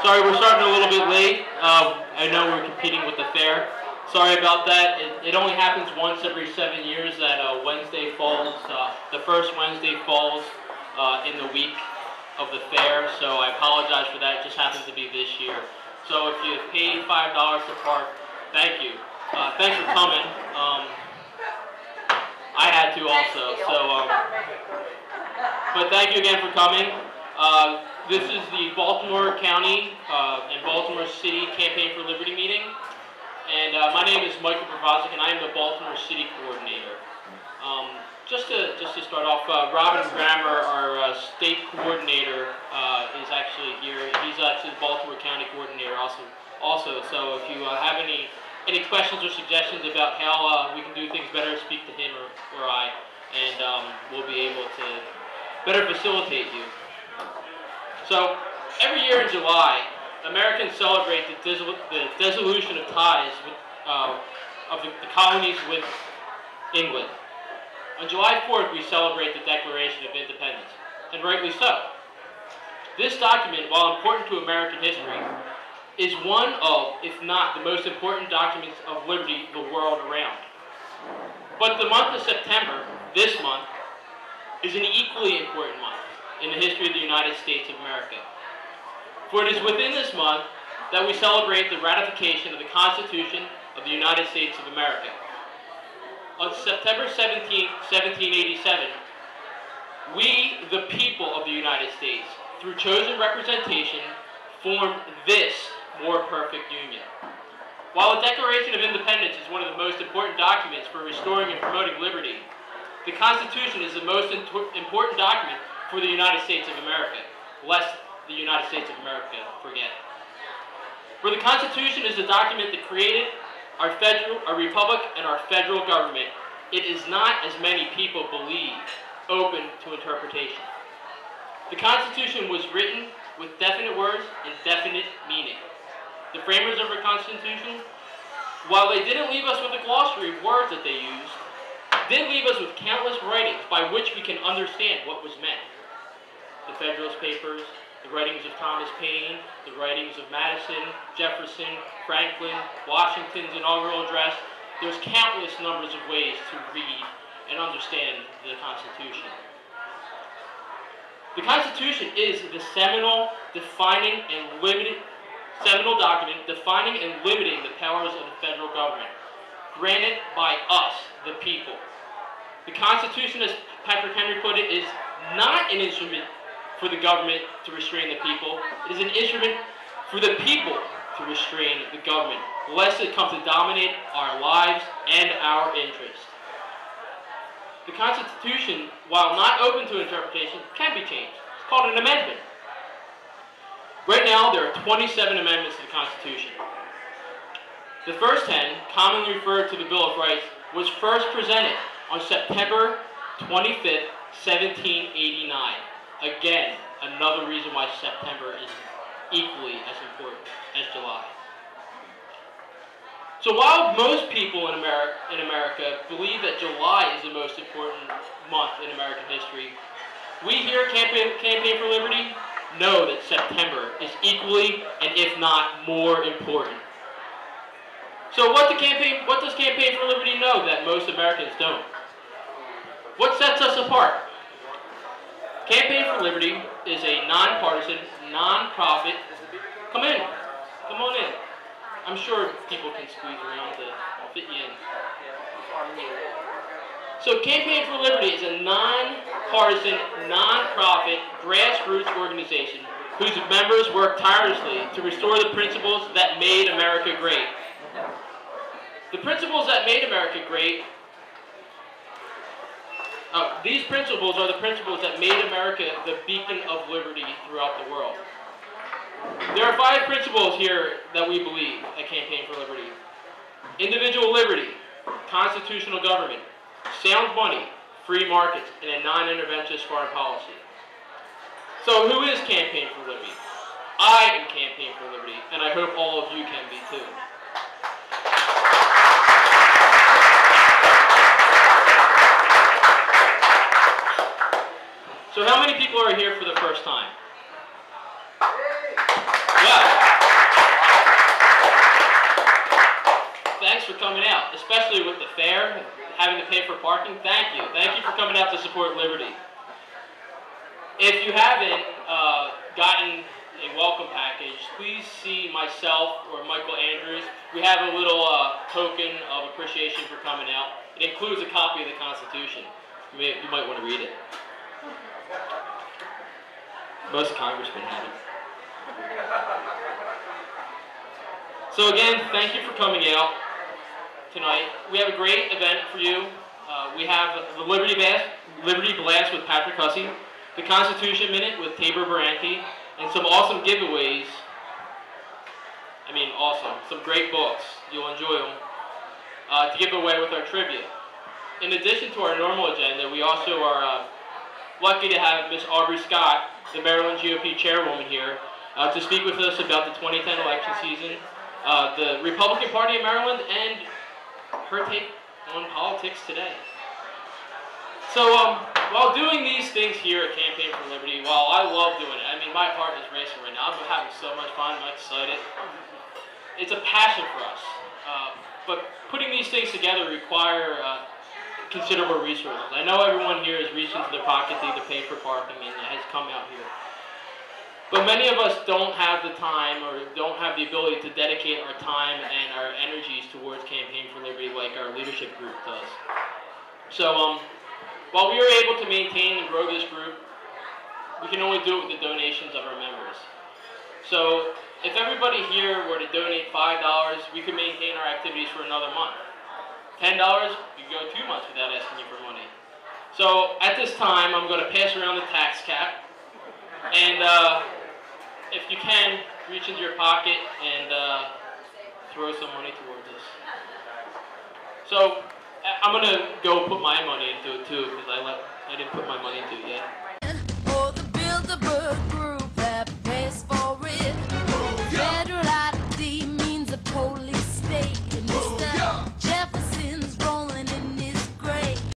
Sorry, we're starting a little bit late. I know we're competing with the fair. Sorry about that. It only happens once every 7 years that Wednesday falls, the first Wednesday falls in the week of the fair, so I apologize for that. It just happens to be this year. So if you paid $5 to park, thank you. Thanks for coming. I had to also, but thank you again for coming. This is the Baltimore County and Baltimore City Campaign for Liberty meeting. And my name is Michael Provozic, and I am the Baltimore City Coordinator. Just to start off, Robin Grammer, our state coordinator, is actually here. He's actually the Baltimore County Coordinator also. So if you have any questions or suggestions about how we can do things better, speak to him or I, and we'll be able to better facilitate you. So, every year in July, Americans celebrate the dissolution of ties of the colonies with England. On July 4th, we celebrate the Declaration of Independence, and rightly so. This document, while important to American history, is one of, if not the most important documents of liberty the world around. But the month of September, this month, is an equally important month in the history of the United States of America. For it is within this month that we celebrate the ratification of the Constitution of the United States of America. On September 17, 1787, we, the people of the United States, through chosen representation, formed this more perfect union. While the Declaration of Independence is one of the most important documents for restoring and promoting liberty, the Constitution is the most important document for the United States of America, lest the United States of America forget. For the Constitution is the document that created our republic and our federal government. It is not, as many people believe, open to interpretation. The Constitution was written with definite words and definite meaning. The framers of our Constitution, while they didn't leave us with a glossary of words that they used, did leave us with countless writings by which we can understand what was meant. The Federalist Papers, the writings of Thomas Paine, the writings of Madison, Jefferson, Franklin, Washington's inaugural address. There's countless numbers of ways to read and understand the Constitution. The Constitution is the seminal document defining and limiting the powers of the federal government, granted by us, the people. The Constitution, as Patrick Henry put it, is not an instrument for the government to restrain the people. It is an instrument for the people to restrain the government, lest it come to dominate our lives and our interests. The Constitution, while not open to interpretation, can be changed. It's called an amendment. Right now, there are 27 amendments to the Constitution. The first 10, commonly referred to the Bill of Rights, was first presented on September 25th, 1789. Again, another reason why September is equally as important as July. So while most people in America believe that July is the most important month in American history, we here at Campaign for Liberty know that September is equally, and if not more important. So what does Campaign for Liberty know that most Americans don't? What sets us apart? Campaign for Liberty is a nonpartisan, non-profit. Come on in. I'm sure people can squeeze around to fit you in. So Campaign for Liberty is a non-partisan, non-profit, grassroots organization whose members work tirelessly to restore the principles that made America great. The principles that made America great, these principles are the principles that made America the beacon of liberty throughout the world. There are 5 principles here that we believe at Campaign for Liberty. Individual liberty, constitutional government, sound money, free markets, and a non-interventionist foreign policy. So who is Campaign for Liberty? I am Campaign for Liberty, and I hope all of you can be too. So how many people are here for the first time? Well, thanks for coming out, especially with the fare, having to pay for parking. Thank you. Thank you for coming out to support Liberty. If you haven't gotten a welcome package, please see myself or Michael Andrews. We have a little token of appreciation for coming out. It includes a copy of the Constitution. You might want to read it. Most congressmen have it. So again, thank you for coming out tonight. We have a great event for you. We have the Liberty Blast with Patrick Hussey, the Constitution Minute with Tabor Baranti, and some awesome giveaways. I mean, awesome. Some great books. You'll enjoy them. To give away with our trivia. In addition to our normal agenda, we also are lucky to have Miss Audrey Scott, the Maryland GOP chairwoman here, to speak with us about the 2010 election season, the Republican Party of Maryland, and her take on politics today. So while doing these things here at Campaign for Liberty, while I love doing it, I mean, my heart is racing right now. I'm having so much fun. I'm excited. It's a passion for us. But putting these things together require considerable resources. I know everyone here has reached into their pocket to either pay for parking and has come out here. But many of us don't have the time or don't have the ability to dedicate our time and our energies towards Campaign for Liberty like our leadership group does. So while we are able to maintain and grow this group, we can only do it with the donations of our members. So if everybody here were to donate $5, we could maintain our activities for another month. $10, you could go 2 months without asking you for money. So at this time, I'm going to pass around the tax cap. And if you can, reach into your pocket and throw some money towards us. So I'm going to go put my money into it too, because I didn't put my money into it yet.